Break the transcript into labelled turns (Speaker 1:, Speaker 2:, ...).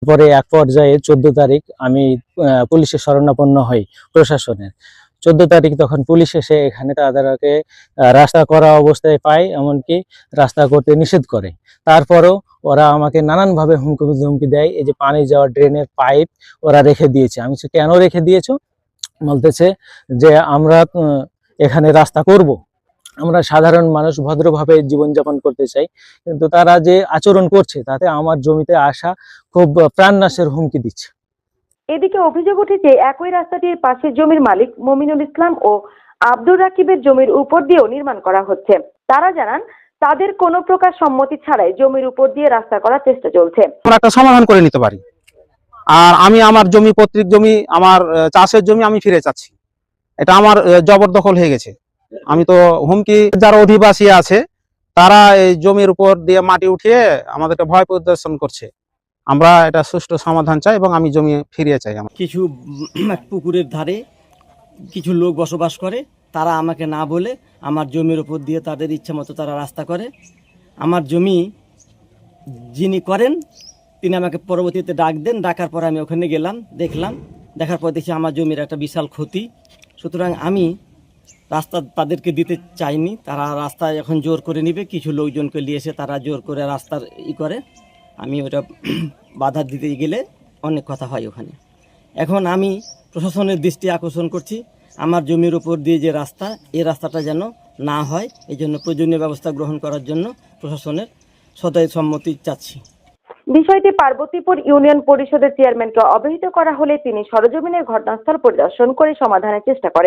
Speaker 1: পরে এক পর্যায়ে 14 তারিখ আমি পুলিশের শরণাপন্ন হই প্রশাসনের। 14 তারিখ তখন পুলিশ এসে এখানে তাদেরকে রাস্তা করা অবস্থায় পায়, এমনকি রাস্তা করতে নিষেধ করে। তারপরও ওরা আমাকে নানানভাবে হুমকি দেয়। এই যে পানি যাওয়ার ড্রেনের পাইপ ওরা রেখে দিয়েছে। আমি বলছি, কেন রেখে দিয়েছো? বলতেছে যে আমরা এখানে রাস্তা করব, আমরা সাধারণ মানুষ ভদ্রভাবে জীবনযাপন করতে চাই, কিন্তু তারা যে আচরণ করছে তাতে আমার জমিতে আসা খুব প্রাণনাশের হুমকি দিচ্ছে।
Speaker 2: এদিকে অভিযোগ উঠেছে একই রাস্তাটির পাশের জমির মালিক মমিনুল ইসলাম ও আব্দুর রাকিবের জমির উপর দিয়েও নির্মাণ করা হচ্ছে। তারা জানান তাদের কোনো প্রকার সম্মতি ছাড়াই জমির উপর দিয়ে রাস্তা করার চেষ্টা চলছে।
Speaker 3: আমরা একটা সমাধান করে নিতে পারি। আর আমি আমার জমি, পৈতৃক জমি, আমার চাষের জমি আমি ফিরে চাচ্ছি। এটা আমার জবরদখল হয়ে গেছে। আমি তো হুমকি, যারা অধিবাসী আছে তারা এই জমির উপর দিয়ে মাটি উঠিয়ে আমাদেরকে ভয় প্রদর্শন করছে। আমরা এটা সুষ্ঠু সমাধান চাই এবং আমি জমি ফিরিয়ে চাই।
Speaker 4: কিছু পুকুরের ধারে কিছু লোক বসবাস করে, তারা আমাকে না বলে আমার জমির উপর দিয়ে তাদের ইচ্ছা মতো তারা রাস্তা করে। আমার জমি যিনি করেন তিনি আমাকে পরবর্তীতে ডাক দেন, ডাকার পর আমি ওখানে গেলাম, দেখলাম, দেখার পর দেখি আমার জমির একটা বিশাল ক্ষতি। সুতরাং আমি রাস্তা তাদেরকে দিতে চাইনি, তারা রাস্তা এখন জোর করে নিবে, কিছু লোকজনকে নিয়ে এসে তারা জোর করে রাস্তার করে। আমি ওটা বাধা দিতে গেলে অনেক কথা হয় ওখানে। এখন আমি প্রশাসনের দৃষ্টি আকর্ষণ করছি, আমার জমির উপর দিয়ে যে রাস্তা, এই রাস্তাটা যেন না হয়, এই জন্য প্রয়োজনীয় ব্যবস্থা গ্রহণ করার জন্য প্রশাসনের সদয় সম্মতি চাচ্ছি।
Speaker 2: বিষয়টি পার্বতীপুর ইউনিয়ন পরিষদের চেয়ারম্যানকে অবহিত করা হলে তিনি সরজমিনের ঘটনাস্থল পরিদর্শন করে সমাধানের চেষ্টা করেন।